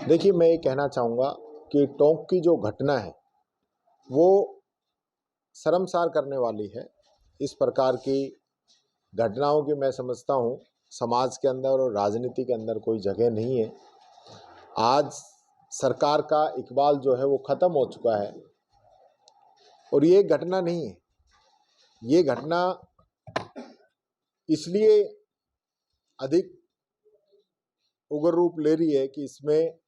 देखिए, मैं ये कहना चाहूँगा कि टोंक की जो घटना है, वो शर्मसार करने वाली है। इस प्रकार की घटनाओं की मैं समझता हूँ समाज के अंदर और राजनीति के अंदर कोई जगह नहीं है। आज सरकार का इकबाल जो है वो ख़त्म हो चुका है और ये घटना नहीं है। ये घटना इसलिए अधिक उग्र रूप ले रही है कि इसमें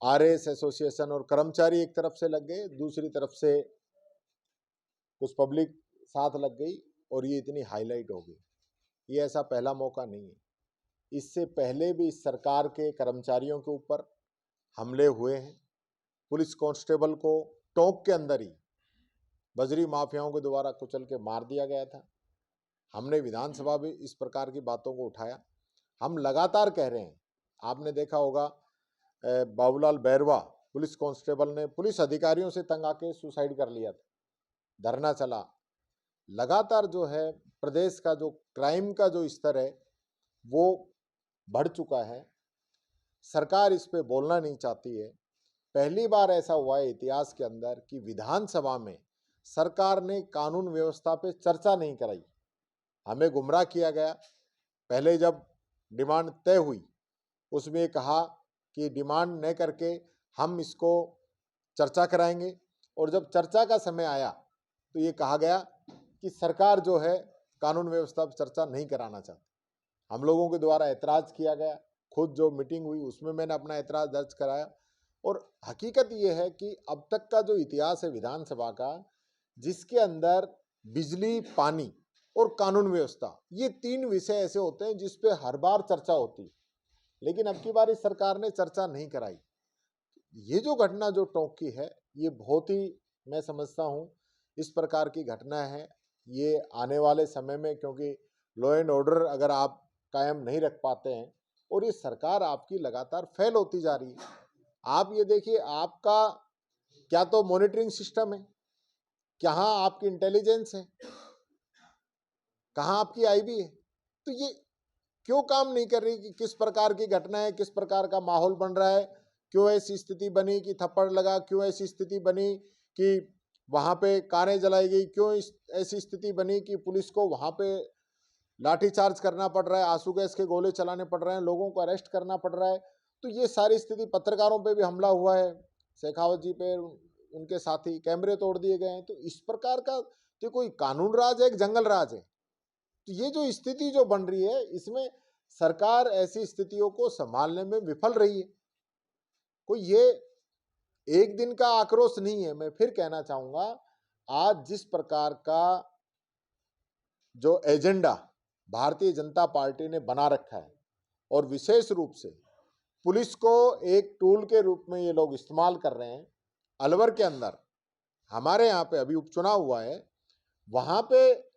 आरएस एसोसिएशन और कर्मचारी एक तरफ से लग गए, दूसरी तरफ से कुछ पब्लिक साथ लग गई और ये इतनी हाईलाइट हो गई। ये ऐसा पहला मौका नहीं है। इससे पहले भी इस सरकार के कर्मचारियों के ऊपर हमले हुए हैं। पुलिस कांस्टेबल को टोंक के अंदर ही बजरी माफियाओं के द्वारा कुचल के मार दिया गया था। हमने विधानसभा में इस प्रकार की बातों को उठाया। हम लगातार कह रहे हैं, आपने देखा होगा बाबूलाल बैरवा पुलिस कांस्टेबल ने पुलिस अधिकारियों से तंग आके सुसाइड कर लिया था, धरना चला। लगातार जो है प्रदेश का जो क्राइम का जो स्तर है वो बढ़ चुका है। सरकार इस पे बोलना नहीं चाहती है। पहली बार ऐसा हुआ है इतिहास के अंदर कि विधानसभा में सरकार ने कानून व्यवस्था पे चर्चा नहीं कराई। हमें गुमराह किया गया। पहले जब डिमांड तय हुई उसमें कहा कि डिमांड न करके हम इसको चर्चा कराएंगे, और जब चर्चा का समय आया तो ये कहा गया कि सरकार जो है कानून व्यवस्था पर चर्चा नहीं कराना चाहती। हम लोगों के द्वारा ऐतराज़ किया गया। खुद जो मीटिंग हुई उसमें मैंने अपना ऐतराज़ दर्ज कराया। और हकीकत ये है कि अब तक का जो इतिहास है विधानसभा का, जिसके अंदर बिजली, पानी और कानून व्यवस्था, ये तीन विषय ऐसे होते हैं जिस पे हर बार चर्चा होती है, लेकिन अब की बार इस सरकार ने चर्चा नहीं कराई। ये जो घटना जो टोंक की है, ये बहुत ही, मैं समझता हूँ, इस प्रकार की घटना है। ये आने वाले समय में, क्योंकि लॉ एंड ऑर्डर अगर आप कायम नहीं रख पाते हैं और ये सरकार आपकी लगातार फेल होती जा रही है। आप ये देखिए, आपका क्या तो मॉनिटरिंग सिस्टम है, कहाँ आपकी इंटेलिजेंस है, कहाँ आपकी आईबी है, तो ये क्यों काम नहीं कर रही कि किस प्रकार की घटना है, किस प्रकार का माहौल बन रहा है, क्यों ऐसी स्थिति बनी कि थप्पड़ लगा, क्यों ऐसी स्थिति बनी कि वहाँ पे कारें जलाई गई, क्यों ऐसी स्थिति बनी कि पुलिस को वहाँ पे लाठीचार्ज करना पड़ रहा है, आंसू गैस के गोले चलाने पड़ रहे हैं, लोगों को अरेस्ट करना पड़ रहा है। तो ये सारी स्थिति, पत्रकारों पे भी हमला हुआ है, शेखावत जी पे, उनके साथी, कैमरे तोड़ दिए गए हैं। तो इस प्रकार का तो कोई कानून राज है, एक जंगल राज है। तो ये जो स्थिति जो बन रही है, इसमें सरकार ऐसी स्थितियों को संभालने में विफल रही है। कोई ये एक दिन का आक्रोश नहीं है। मैं फिर कहना चाहूंगा, आज जिस प्रकार का जो एजेंडा भारतीय जनता पार्टी ने बना रखा है, और विशेष रूप से पुलिस को एक टूल के रूप में ये लोग इस्तेमाल कर रहे हैं। अलवर के अंदर हमारे यहाँ पे अभी उपचुनाव हुआ है, वहां पे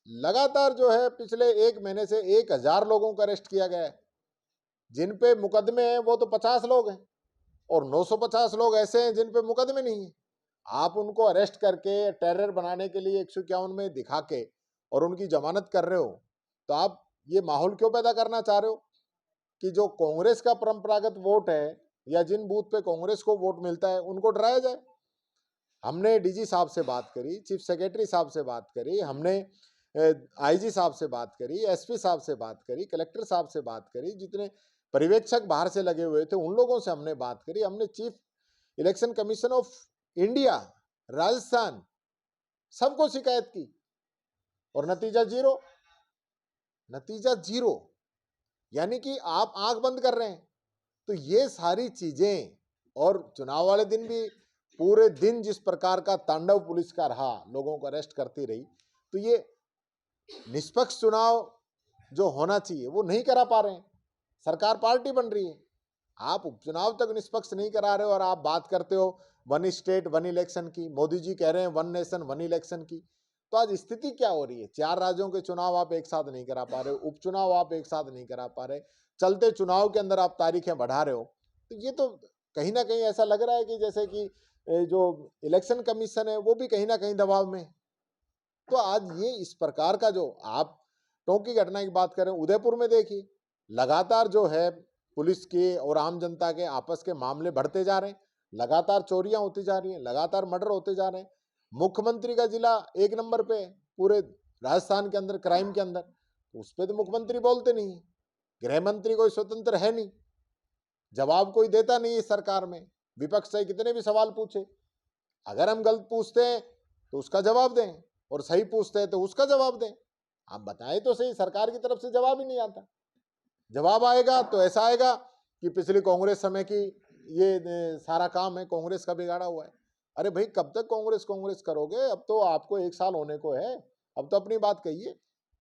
लगातार जो है पिछले एक महीने से 1000 लोगों को अरेस्ट किया गया है। जिन पे मुकदमे हैं वो तो 50 लोग हैं, और 950 लोग ऐसे हैं जिन पे मुकदमे नहीं है। आप उनको अरेस्ट करके टेरर बनाने के लिए 151 में दिखा के और उनकी जमानत कर रहे हो, तो आप ये माहौल क्यों पैदा करना चाह रहे हो कि जो कांग्रेस का परंपरागत वोट है या जिन बूथ पे कांग्रेस को वोट मिलता है उनको डराया जाए। हमने डीजी साहब से बात करी, चीफ सेक्रेटरी साहब से बात करी, हमने आईजी साहब से बात करी, एसपी साहब से बात करी, कलेक्टर साहब से बात करी, जितने पर्यवेक्षक बाहर से लगे हुए थे उन लोगों से हमने बात करी, हमने chief election commission of India, Rajasthan, सबको शिकायत की, और नतीजा जीरो। नतीजा जीरो, यानी कि आप आंख बंद कर रहे हैं। तो ये सारी चीजें, और चुनाव वाले दिन भी पूरे दिन जिस प्रकार का तांडव पुलिस का रहा, लोगों को अरेस्ट करती रही, तो ये निष्पक्ष चुनाव जो होना चाहिए वो नहीं करा पा रहे हैं। सरकार पार्टी बन रही है, आप उपचुनाव तक निष्पक्ष नहीं करा रहे हो, और आप बात करते हो वन स्टेट वन इलेक्शन की। मोदी जी कह रहे हैं वन नेशन वन इलेक्शन की। तो आज स्थिति क्या हो रही है? 4 राज्यों के चुनाव आप एक साथ नहीं करा पा रहे हो, उपचुनाव आप एक साथ नहीं करा पा रहे, चलते चुनाव के अंदर आप तारीखें बढ़ा रहे हो। तो ये तो कहीं ना कहीं ऐसा लग रहा है कि जैसे कि जो इलेक्शन कमीशन है वो भी कहीं ना कहीं दबाव में। तो आज ये इस प्रकार का, जो आप टोंक की घटना की बात करें, उदयपुर में देखिए, लगातार जो है पुलिस के और आम जनता के आपस के मामले बढ़ते जा रहे हैं, लगातार चोरियां होती जा रही हैं, लगातार मर्डर होते जा रहे हैं। मुख्यमंत्री का जिला 1 नंबर पे है पूरे राजस्थान के अंदर क्राइम के अंदर, तो उस पर तो मुख्यमंत्री बोलते नहीं है। गृह मंत्री कोई स्वतंत्र है नहीं, जवाब कोई देता नहीं इस सरकार में। विपक्ष से कितने भी सवाल पूछे, अगर हम गलत पूछते हैं तो उसका जवाब दें, और सही पूछते हैं तो उसका जवाब दें। आप बताएं तो सही, सरकार की तरफ से जवाब ही नहीं आता। जवाब आएगा तो ऐसा आएगा कि पिछली कांग्रेस समय की ये सारा काम है कांग्रेस का बिगाड़ा हुआ है। अरे भाई, कब तक कांग्रेस कांग्रेस करोगे? अब तो आपको 1 साल होने को है, अब तो अपनी बात कहिए।